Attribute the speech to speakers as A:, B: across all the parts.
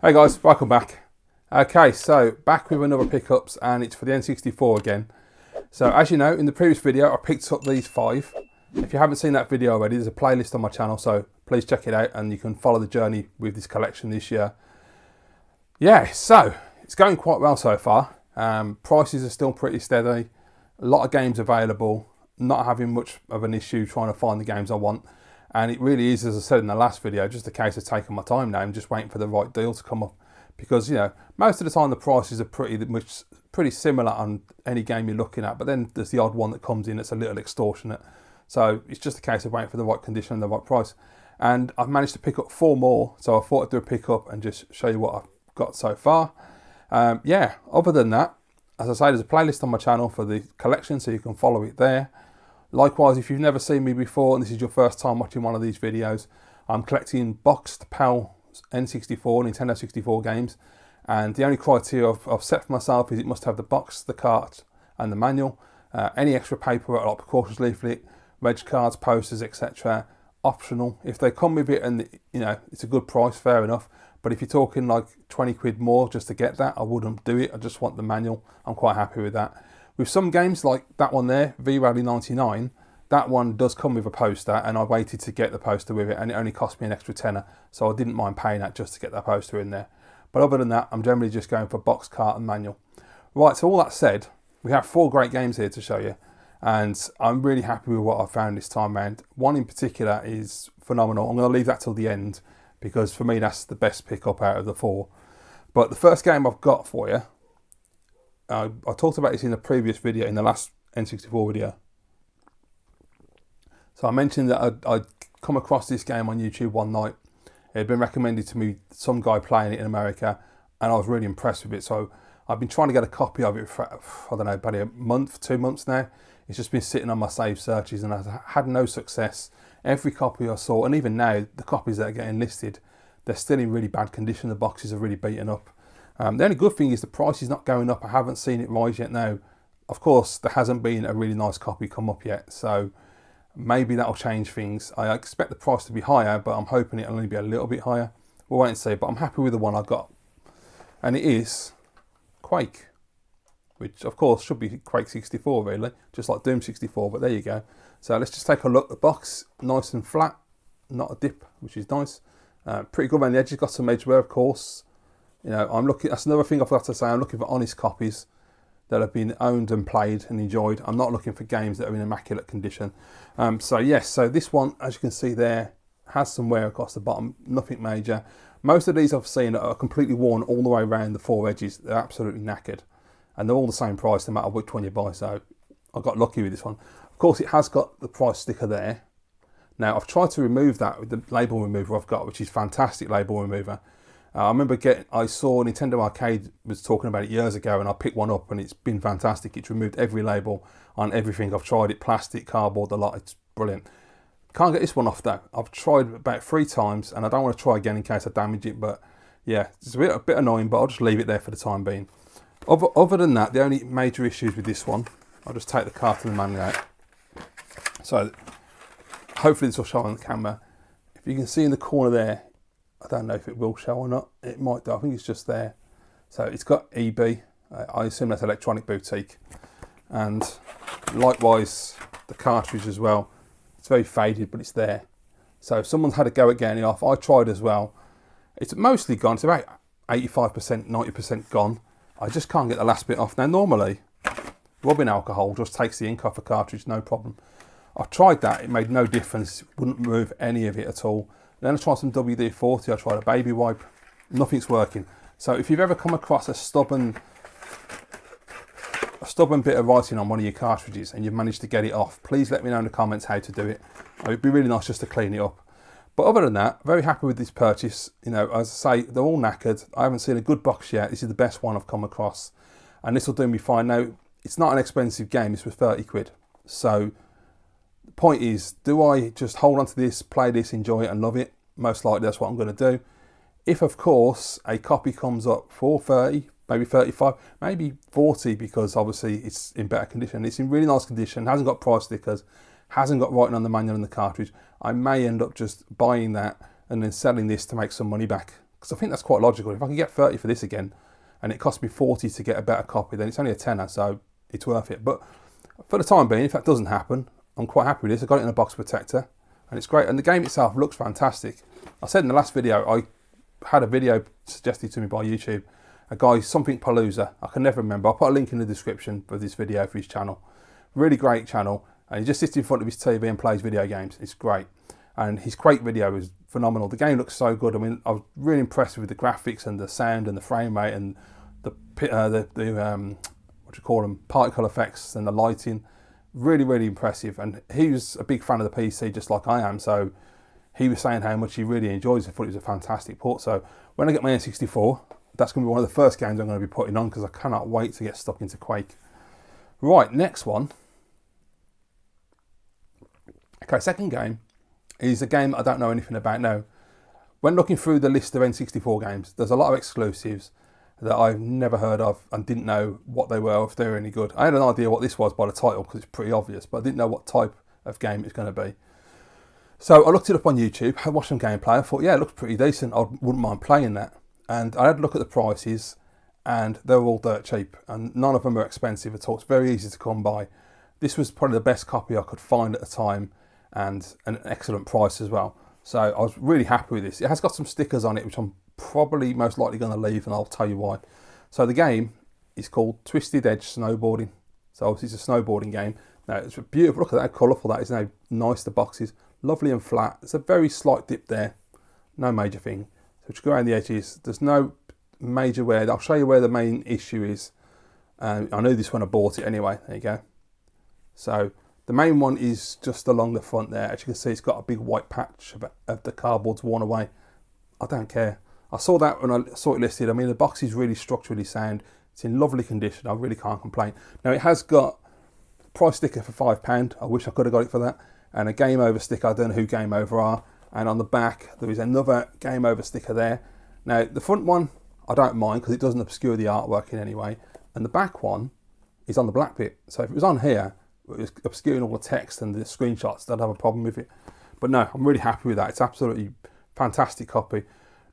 A: Hey guys, welcome back. Okay, so back with another pickups, and it's for the N64 again. So as you know, in the previous video I picked up these 5. If you haven't seen that video already, there's a playlist on my channel, so please check it out and you can follow the journey with this collection this year. Yeah, so it's going quite well so far. Prices are still pretty steady, a lot of games available, not having much of an issue trying to find the games I want. And it really is, as I said in the last video, just a case of taking my time now and just waiting for the right deal to come up. Because, you know, most of the time the prices are pretty similar on any game you're looking at, but then there's the odd one that comes in that's a little extortionate. So it's just a case of waiting for the right condition and the right price. And I've managed to pick up 4 more, so I thought I'd do a pickup and just show you what I've got so far. Yeah, other than that, as I say, there's a playlist on my channel for the collection, so you can follow it there. Likewise, if you've never seen me before and this is your first time watching one of these videos, I'm collecting boxed PAL N64, Nintendo 64 games, and the only criteria I've set for myself is it must have the box, the cart and the manual. Any extra paper like precautious leaflet, reg cards, posters, etc. optional. If they come with it and you know it's a good price, fair enough, but if you're talking like 20 quid more just to get that, I wouldn't do it. I just want the manual. I'm quite happy with that. With some games like that one there, V-Rally 99, that one does come with a poster, and I waited to get the poster with it, and it only cost me an extra tenner, so I didn't mind paying that just to get that poster in there. But other than that, I'm generally just going for box, cart and manual. Right, so all that said, we have 4 great games here to show you, and I'm really happy with what I found this time round. One in particular is phenomenal. I'm going to leave that till the end, because for me that's the best pickup out of the 4. But the first game I've got for you, I talked about this in a previous video, in the last N64 video. So I mentioned that I'd come across this game on YouTube one night. It had been recommended to me, some guy playing it in America, and I was really impressed with it. So I've been trying to get a copy of it for, I don't know, about a month, 2 months now. It's just been sitting on my saved searches and I've had no success. Every copy I saw, and even now, the copies that are getting listed, they're still in really bad condition. The boxes are really beaten up. The only good thing is the price is not going up. I haven't seen it rise yet now. Of course, there hasn't been a really nice copy come up yet, so maybe that'll change things. I expect the price to be higher, but I'm hoping it'll only be a little bit higher. We'll wait and see, but I'm happy with the one I got. And it is Quake, which of course should be Quake 64 really, just like Doom 64, but there you go. So let's just take a look. The box, nice and flat, not a dip, which is nice. Pretty good around the edges, got some edge wear of course. You know, I'm looking, that's another thing I've got to say, I'm looking for honest copies that have been owned and played and enjoyed. I'm not looking for games that are in immaculate condition. So yes, so this one, as you can see there, has some wear across the bottom, nothing major. Most of these I've seen are completely worn all the way around the 4 edges. They're absolutely knackered. And they're all the same price no matter which one you buy, so I got lucky with this one. Of course, it has got the price sticker there. Now, I've tried to remove that with the label remover I've got, which is fantastic label remover. I remember I saw Nintendo Arcade was talking about it years ago, and I picked one up and it's been fantastic. It's removed every label on everything. I've tried it, plastic, cardboard, the lot. It's brilliant. Can't get this one off though. I've tried about 3 times and I don't want to try again in case I damage it, but yeah, it's a bit annoying, but I'll just leave it there for the time being. Other than that, the only major issues with this one, I'll just take the cart and the manual out. So hopefully this will show on the camera. If you can see in the corner there, I don't know if it will show or not. It might do. I think it's just there. So it's got EB. I assume that's Electronic Boutique. And likewise, the cartridge as well. It's very faded, but it's there. So if someone's had a go at getting it off, I tried as well. It's mostly gone. It's about 85%, 90% gone. I just can't get the last bit off. Now, normally, rubbing alcohol just takes the ink off a cartridge, no problem. I tried that. It made no difference. It wouldn't remove any of it at all. Then I tried some WD-40, I tried a baby wipe, nothing's working. So if you've ever come across a stubborn bit of writing on one of your cartridges and you've managed to get it off, please let me know in the comments how to do it. It would be really nice just to clean it up. But other than that, very happy with this purchase. You know, as I say, they're all knackered. I haven't seen a good box yet. This is the best one I've come across. And this will do me fine. Now, it's not an expensive game, it's worth 30 quid. So the point is, do I just hold on to this, play this, enjoy it and love it? Most likely that's what I'm going to do. If of course a copy comes up for 30, maybe 35, maybe 40, because obviously it's in better condition. It's in really nice condition, hasn't got price stickers, hasn't got writing on the manual and the cartridge. I may end up just buying that and then selling this to make some money back because I think that's quite logical. If I can get 30 for this again, and it cost me 40 to get a better copy, then it's only a tenner, so it's worth it. But for the time being, if that doesn't happen, I'm quite happy with this. I got it in a box protector, and it's great. And the game itself looks fantastic. I said in the last video, I had a video suggested to me by YouTube, a guy, something Palooza, I can never remember. I'll put a link in the description of this video for his channel. Really great channel, and he just sits in front of his TV and plays video games. It's great. And his Quake video was phenomenal. The game looks so good. I mean, I was really impressed with the graphics and the sound and the frame rate and the what do you call them, particle effects and the lighting. Really, really impressive. And he was a big fan of the PC, just like I am. So he was saying how much he really enjoys it. I thought it was a fantastic port. So when I get my N64, that's going to be one of the first games I'm going to be putting on, because I cannot wait to get stuck into Quake. Right, next one. Okay, second game is a game I don't know anything about now. When looking through the list of N64 games, there's a lot of exclusives that I've never heard of and didn't know what they were, or if they were any good. I had an idea what this was by the title, because it's pretty obvious, but I didn't know what type of game it's going to be. So I looked it up on YouTube, I watched some gameplay, I thought, yeah, it looks pretty decent, I wouldn't mind playing that. And I had a look at the prices, and they were all dirt cheap, and none of them are expensive at all. It's very easy to come by. This was probably the best copy I could find at the time, and an excellent price as well. So I was really happy with this. It has got some stickers on it, which I'm probably most likely going to leave, and I'll tell you why. So the game is called Twisted Edge Snowboarding. So obviously it's a snowboarding game. Now it's beautiful. Look at how colourful that is. How nice the box is. Lovely and flat. It's a very slight dip there. No major thing. So if you go around the edges, there's no major wear. I'll show you where the main issue is. I knew this when I bought it anyway. There you go. So the main one is just along the front there. As you can see, it's got a big white patch of the cardboard's worn away. I don't care. I saw that when I saw it listed. I mean, the box is really structurally sound. It's in lovely condition. I really can't complain. Now, it has got a price sticker for £5. I wish I could have got it for that. And a Game Over sticker. I don't know who Game Over are. And on the back, there is another Game Over sticker there. Now, the front one, I don't mind, because it doesn't obscure the artwork in any way. And the back one is on the black bit. So if it was on here, it was obscuring all the text and the screenshots, I'd have a problem with it. But no, I'm really happy with that. It's absolutely fantastic copy.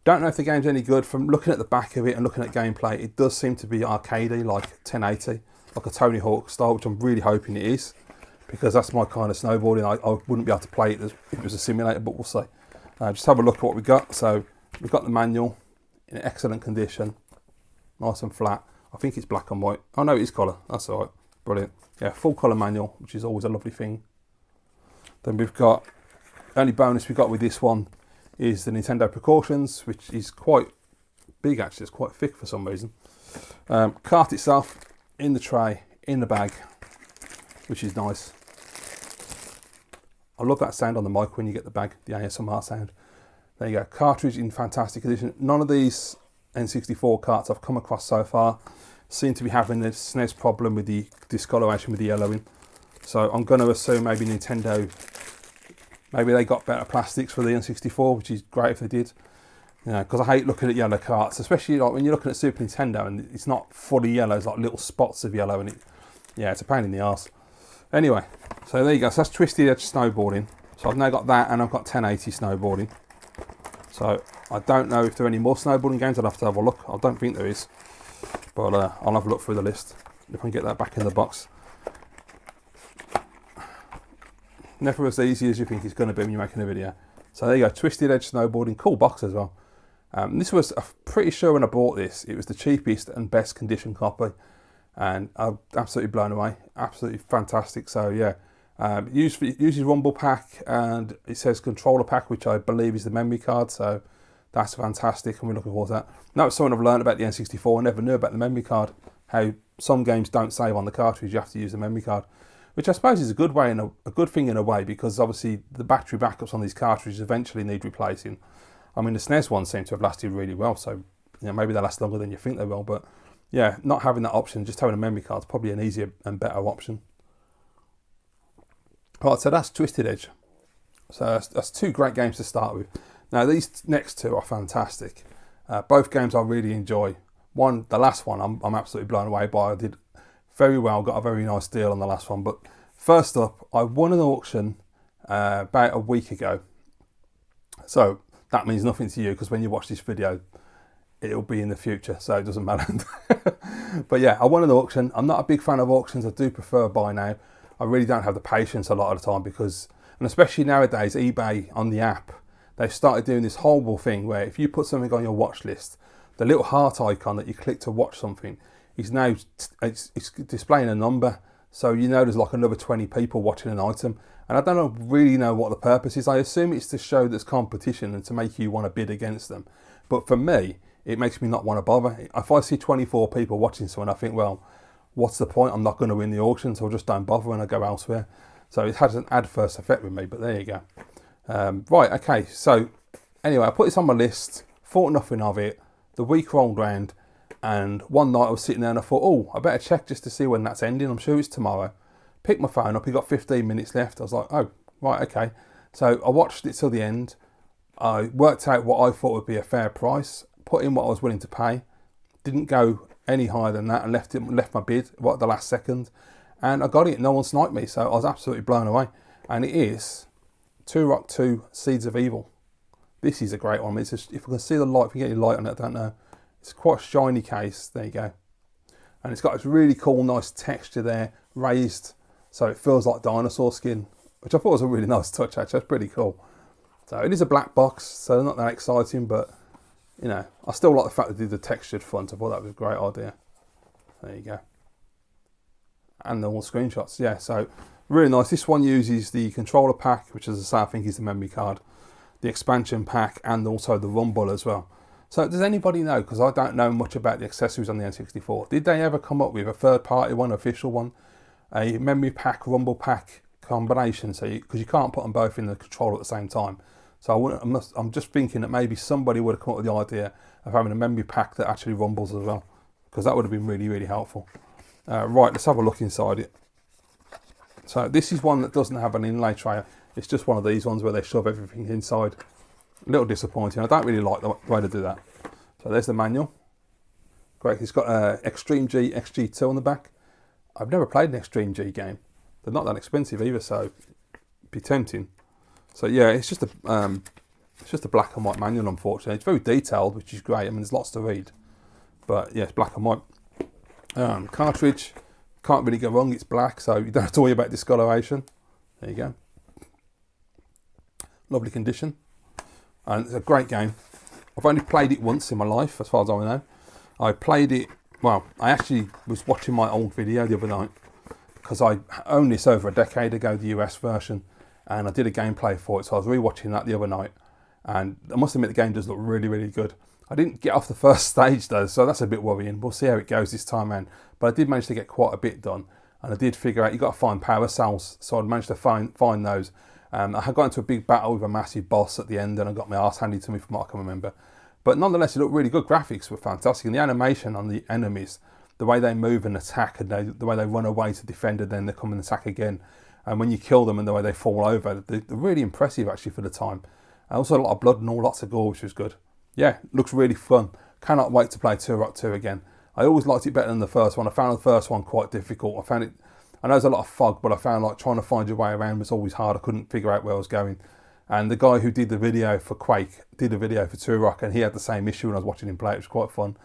A: Don't know if the game's any good. From looking at the back of it and looking at gameplay, it does seem to be arcadey, like 1080, like a Tony Hawk style, which I'm really hoping it is, because that's my kind of snowboarding. I wouldn't be able to play it if it was a simulator, but we'll see. Just have a look at what we got. So we've got the manual in excellent condition, nice and flat. I think it's black and white. Oh no, it is colour. That's all right. Brilliant. Yeah, full colour manual, which is always a lovely thing. Then we've got, the only bonus we got with this one is the Nintendo precautions, which is quite big actually. It's quite thick for some reason. Cart itself in the tray, in the bag, which is nice. I love that sound on the mic when you get the bag, the ASMR sound. There you go. Cartridge in fantastic condition. None of these N64 carts I've come across so far seem to be having the SNES problem with the discoloration with the yellowing. So I'm going to assume maybe Nintendo, maybe they got better plastics for the N64, which is great if they did. You know, because I hate looking at yellow carts, especially like when you're looking at Super Nintendo and it's not fully yellow, it's like little spots of yellow, and it's a pain in the arse. Anyway, so there you go. So that's Twisted Edge Snowboarding. So I've now got that, and I've got 1080 Snowboarding. So I don't know if there are any more snowboarding games. I'll have to have a look. I don't think there is. But I'll have a look through the list if I can get that back in the box. Never as easy as you think it's going to be when you're making a video. So there you go, Twisted Edge Snowboarding, cool box as well. This was, I'm pretty sure when I bought this, it was the cheapest and best condition copy. And I'm absolutely blown away, absolutely fantastic. So yeah, it uses Rumble Pack, and it says Controller Pack, which I believe is the memory card. So that's fantastic, and we're looking forward to that. And that was something I've learned about the N64. I never knew about the memory card, how some games don't save on the cartridge, you have to use the memory card. Which I suppose is a good way, and a good thing in a way, because obviously the battery backups on these cartridges eventually need replacing. I mean, the SNES ones seem to have lasted really well, so maybe they last longer than you think they will. But yeah, not having that option, just having a memory card is probably an easier and better option. Right, so that's Twisted Edge. So that's two great games to start with. Now these next two are fantastic. Both games I really enjoy. The last one, I'm absolutely blown away by. I did very well, got a very nice deal on the last one. But first up, I won an auction about a week ago. So that means nothing to you, because when you watch this video, it'll be in the future, so it doesn't matter. But yeah, I won an auction. I'm not a big fan of auctions. I do prefer buy now. I really don't have the patience a lot of the time, because, and especially nowadays, eBay on the app, they've started doing this horrible thing where if you put something on your watch list, the little heart icon that you click to watch something is now, it's displaying a number. So you know there's like another 20 people watching an item. And I don't really know what the purpose is. I assume it's to show there's competition and to make you want to bid against them. But for me, it makes me not want to bother. If I see 24 people watching someone, I think, well, what's the point? I'm not going to win the auction, so I just don't bother and I go elsewhere. So it has an adverse effect with me, but there you go. Right, okay, so anyway, I put this on my list, thought nothing of it. The week rolled round, and one night I was sitting there and I thought, oh, I better check just to see when that's ending. I'm sure it's tomorrow. Picked my phone up, he got 15 minutes left. I was like, oh, right, okay. So I watched it till the end. I worked out what I thought would be a fair price, put in what I was willing to pay, didn't go any higher than that, and left my bid right at the last second. And I got it, no one sniped me, so I was absolutely blown away. And it is Turok 2 Seeds of Evil. This is a great one. It's just, if I can see the light, if you get any light on it, I don't know. It's quite a shiny case, there you go. And it's got this really cool, nice texture there, raised, so it feels like dinosaur skin, which I thought was a really nice touch, actually. That's pretty cool. So it is a black box, so not that exciting, but, you know, I still like the fact that they did the textured front. I thought that was a great idea. There you go. And all the screenshots, yeah, so really nice. This one uses the controller pack, which, as I say, I think is the memory card, the expansion pack, and also the rumble as well. So does anybody know, because I don't know much about the accessories on the N64, did they ever come up with a third party one, official one, a memory pack, rumble pack combination? So because you can't put them both in the controller at the same time. So I'm just thinking that maybe somebody would have come up with the idea of having a memory pack that actually rumbles as well, because that would have been really, really helpful. Right, let's have a look inside it. So this is one that doesn't have an inlay tray. It's just one of these ones where they shove everything inside. A little disappointing. I don't really like the way to do that. So there's the manual. Great. It's got Extreme G, XG2 on the back. I've never played an Extreme G game. They're not that expensive either, so it'd be tempting. So yeah, it's just a black and white manual, unfortunately. It's very detailed, which is great. I mean, there's lots to read. But yeah, it's black and white. Cartridge, can't really go wrong. It's black, so you don't have to worry about discoloration. There you go. Lovely condition. And it's a great game. I've only played it once in my life, as far as I know. I played it, well, I actually was watching my old video the other night, because I owned this over a decade ago, the US version, and I did a gameplay for it, so I was rewatching that the other night, and I must admit the game does look really, really good. I didn't get off the first stage though, so that's a bit worrying. We'll see how it goes this time around. But I did manage to get quite a bit done, and I did figure out you've got to find power cells, so I managed to find those. I had got into a big battle with a massive boss at the end, and I got my arse handed to me from what I can remember. But nonetheless, it looked really good. Graphics were fantastic, and the animation on the enemies, the way they move and attack, and the way they run away to defend, and then they come and attack again. And when you kill them and the way they fall over, they're really impressive actually for the time. And also a lot of blood and all, lots of gore, which was good. Yeah, looks really fun. Cannot wait to play Turok 2 again. I always liked it better than the first one. I found the first one quite difficult. I know there's a lot of fog, but I found like trying to find your way around was always hard. I couldn't figure out where I was going. And the guy who did the video for Quake did a video for Turok, and he had the same issue when I was watching him play. It was quite fun.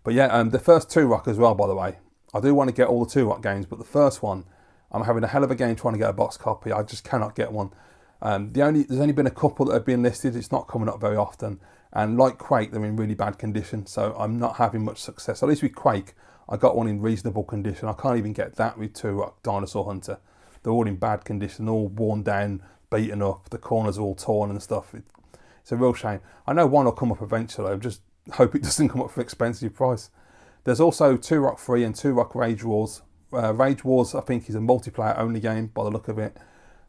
A: But yeah, the first Turok as well, by the way. I do want to get all the Turok games, but the first one, I'm having a hell of a game trying to get a box copy. I just cannot get one. There's only been a couple that have been listed. It's not coming up very often. And like Quake, they're in really bad condition, so I'm not having much success. At least with Quake, I got one in reasonable condition. I can't even get that with Turok Dinosaur Hunter. They're all in bad condition, all worn down, beaten up. The corners are all torn and stuff. It's a real shame. I know one will come up eventually. I just hope it doesn't come up for an expensive price. There's also Turok 3 and Turok Rage Wars. Rage Wars, I think, is a multiplayer only game by the look of it.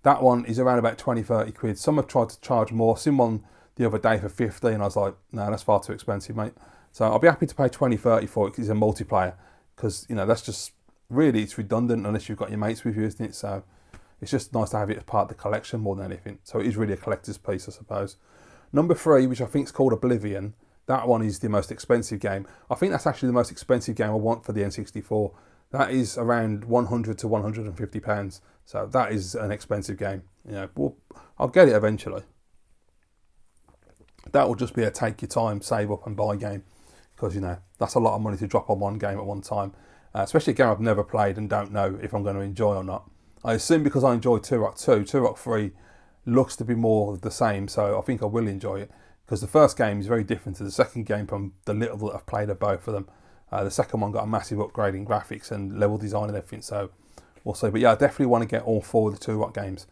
A: That one is around about 20-30 quid. Some have tried to charge more. Seen one the other day for 50, and I was like, no, that's far too expensive, mate. So I'll be happy to pay 20-30 for it because it's a multiplayer. Because, you know, that's just, really, it's redundant unless you've got your mates with you, isn't it? So it's just nice to have it as part of the collection more than anything. So it is really a collector's piece, I suppose. Number 3, which I think is called Oblivion, that one is the most expensive game. I think that's actually the most expensive game I want for the N64. That is around £100 to £150. So that is an expensive game. You know, I'll get it eventually. that will just be a take your time, save up and buy game, because, you know, that's a lot of money to drop on one game at one time, especially a game I've never played and don't know if I'm going to enjoy or not. I assume because I enjoyed Turok 2, Turok 3 looks to be more the same, so I think I will enjoy it, because the first game is very different to the second game from the little that I've played of both of them. The second one got a massive upgrade in graphics and level design and everything, so we'll see. But yeah, I definitely want to get all 4 of the Turok games.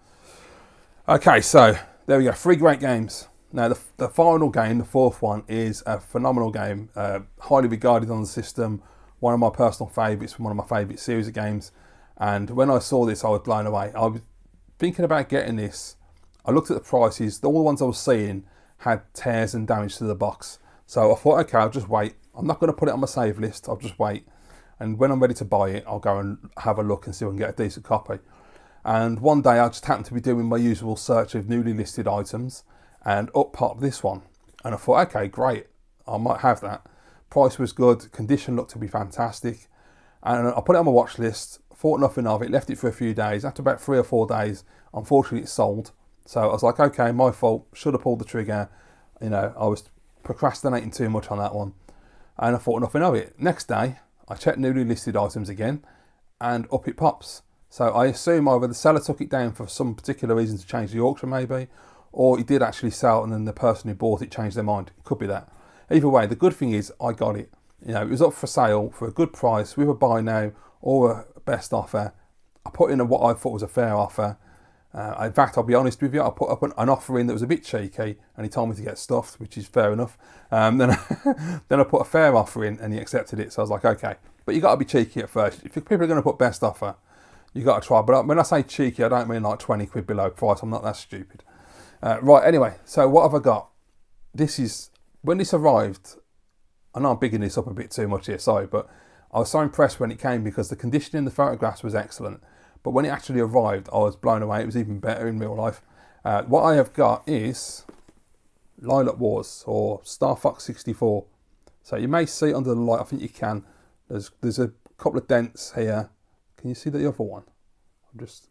A: Okay, so there we go, 3 great games. Now the final game, the 4th one, is a phenomenal game, highly regarded on the system, one of my personal favourites from one of my favourite series of games. And when I saw this, I was blown away. I was thinking about getting this. I looked at the prices. All the ones I was seeing had tears and damage to the box. So I thought, okay, I'll just wait. I'm not going to put it on my save list. I'll just wait. And when I'm ready to buy it, I'll go and have a look and see if I can get a decent copy. And one day I just happened to be doing my usual search of newly listed items, and up popped this one. And I thought, okay, great. I might have that. Price was good. Condition looked to be fantastic. And I put it on my watch list. Thought nothing of it, left it for a few days. After about 3 or 4 days, unfortunately it sold. So I was like, okay, my fault, should have pulled the trigger. You know, I was procrastinating too much on that one. And I thought nothing of it. Next day, I checked newly listed items again, and up it pops. So I assume either the seller took it down for some particular reason to change the auction maybe, or he did actually sell and then the person who bought it changed their mind. It could be that. Either way, the good thing is I got it. You know, it was up for sale for a good price with a buy now or a best offer. I put in what I thought was a fair offer. In fact, I'll be honest with you, I put up an offer in that was a bit cheeky, and he told me to get stuffed, which is fair enough. Then I put a fair offer in, and he accepted it. So I was like, okay, but you got to be cheeky at first. If people are going to put best offer, you got to try. But when I say cheeky, I don't mean like 20 quid below price. I'm not that stupid. Right. Anyway, so what have I got? This is when this arrived. I know I'm bigging this up a bit too much here, sorry, but I was so impressed when it came because the condition in the photographs was excellent. But when it actually arrived, I was blown away. It was even better in real life. What I have got is Lilac Wars or Star Fox 64. So you may see it under the light. I think you can. There's a couple of dents here. Can you see the other one? There's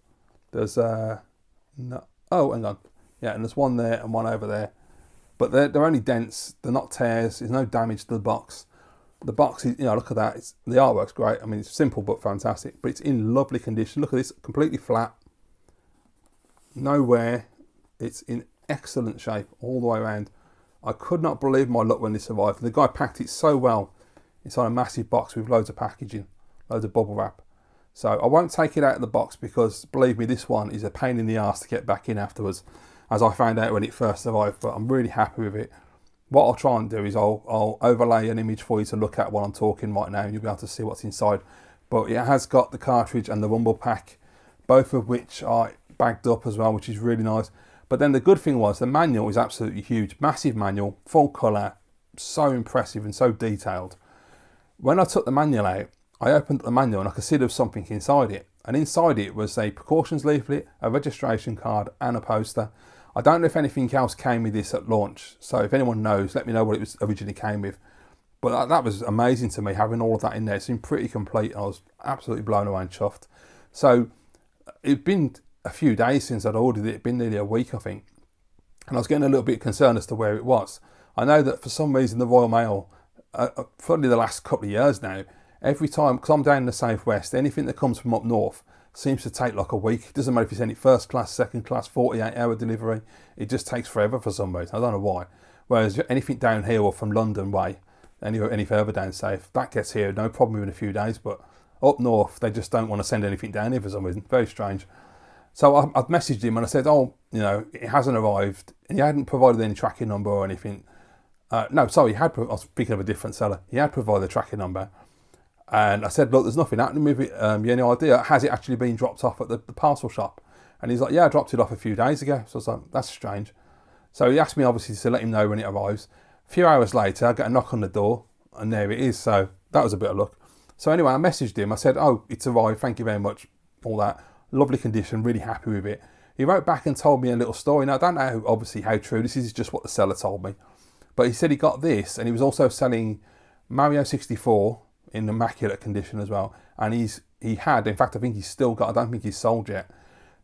A: no. Oh, hang on. Yeah, and there's one there and one over there. But they're only dents. They're not tears. There's no damage to the box. The box is, you know, look at that. The artwork's great. I mean, it's simple but fantastic. But it's in lovely condition. Look at this, completely flat. No wear. It's in excellent shape all the way around. I could not believe my luck when this arrived. The guy packed it so well. It's on a massive box with loads of packaging, loads of bubble wrap. So I won't take it out of the box because, believe me, this one is a pain in the arse to get back in afterwards, as I found out when it first arrived. But I'm really happy with it. What I'll try and do is I'll overlay an image for you to look at while I'm talking right now, and you'll be able to see what's inside. But it has got the cartridge and the rumble pack, both of which are bagged up as well, which is really nice. But then the good thing was the manual is absolutely huge, massive manual, full colour, so impressive and so detailed. When I took the manual out, I opened the manual and I could see there was something inside it. And inside it was a precautions leaflet, a registration card and a poster. I don't know if anything else came with this at launch, so if anyone knows, let me know what it was originally came with. But that was amazing to me, having all of that in there. It seemed pretty complete. I was absolutely blown away and chuffed. So it'd been a few days since I'd ordered it. It'd been nearly a week, I think. And I was getting a little bit concerned as to where it was. I know that for some reason the Royal Mail, probably the last couple of years now, every time, because I'm down in the southwest, anything that comes from up north seems to take like a week. It doesn't matter if it's any first class, second class, 48-hour delivery. It just takes forever for some reason. I don't know why. Whereas anything down here or from London way, any further down south, that gets here no problem within a few days. But up north, they just don't want to send anything down here for some reason. Very strange. So I've messaged him and I said, oh, you know, it hasn't arrived. And he hadn't provided any tracking number or anything. No, sorry, I was speaking of a different seller. He had provided a tracking number. And I said, look, there's nothing happening with it. You any idea? Has it actually been dropped off at the parcel shop? And he's like, yeah, I dropped it off a few days ago. So I was like, that's strange. So he asked me, obviously, to let him know when it arrives. A few hours later, I get a knock on the door, and there it is. So that was a bit of luck. So anyway, I messaged him. I said, oh, it's arrived. Thank you very much. All that. Lovely condition. Really happy with it. He wrote back and told me a little story. Now, I don't know, obviously, how true. This is just what the seller told me. But he said he got this, and he was also selling Mario 64 in immaculate condition as well. And he had, in fact, I think he's still got, I don't think he's sold yet,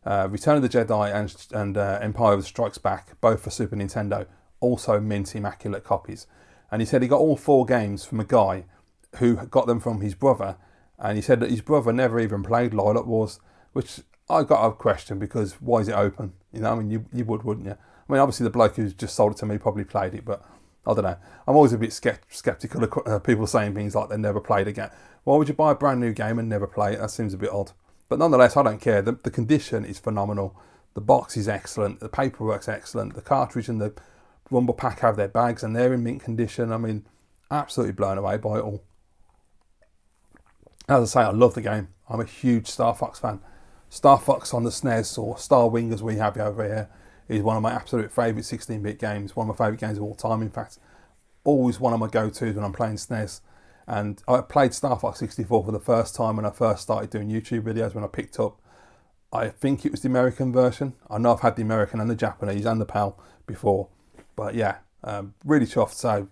A: Return of the Jedi and Empire Strikes Back, both for Super Nintendo, also mint, immaculate copies. And he said he got all 4 games from a guy who got them from his brother, and he said that his brother never even played Lilac Wars, which I got a question, because why is it open? You know, I mean, you would, wouldn't you? I mean, obviously the bloke who's just sold it to me probably played it, but I don't know. I'm always a bit sceptical of people saying things like they never played again. Why would you buy a brand new game and never play it? That seems a bit odd. But nonetheless, I don't care. The condition is phenomenal. The box is excellent. The paperwork's excellent. The cartridge and the Rumble Pack have their bags and they're in mint condition. I mean, absolutely blown away by it all. As I say, I love the game. I'm a huge Star Fox fan. Star Fox on the SNES, or Star Wing as we have over here, is one of my absolute favourite 16-bit games. One of my favourite games of all time, in fact. Always one of my go-tos when I'm playing SNES. And I played Star Fox 64 for the first time when I first started doing YouTube videos, when I picked up, I think it was the American version. I know I've had the American and the Japanese and the PAL before. But yeah, really chuffed. So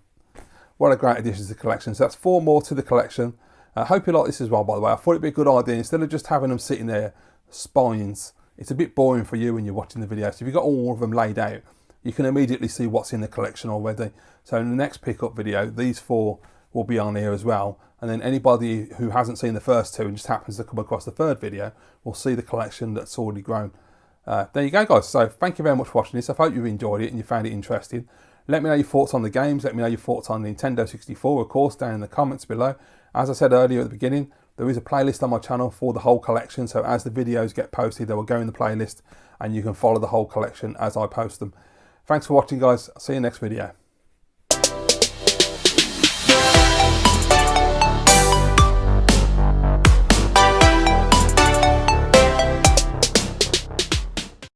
A: what a great addition to the collection. So that's 4 more to the collection. I hope you like this as well, by the way. I thought it'd be a good idea. Instead of just having them sitting there, spines, it's a bit boring for you when you're watching the video. So if you've got all of them laid out, you can immediately see what's in the collection already. So in the next pickup video, these 4 will be on here as well. And then anybody who hasn't seen the first 2 and just happens to come across the 3rd video will see the collection that's already grown. There you go, guys. So thank you very much for watching this. I hope you've enjoyed it and you found it interesting. Let me know your thoughts on the games. Let me know your thoughts on the Nintendo 64, of course, down in the comments below. As I said earlier at the beginning, there is a playlist on my channel for the whole collection. So as the videos get posted, they will go in the playlist and you can follow the whole collection as I post them. Thanks for watching, guys. I'll see you next video.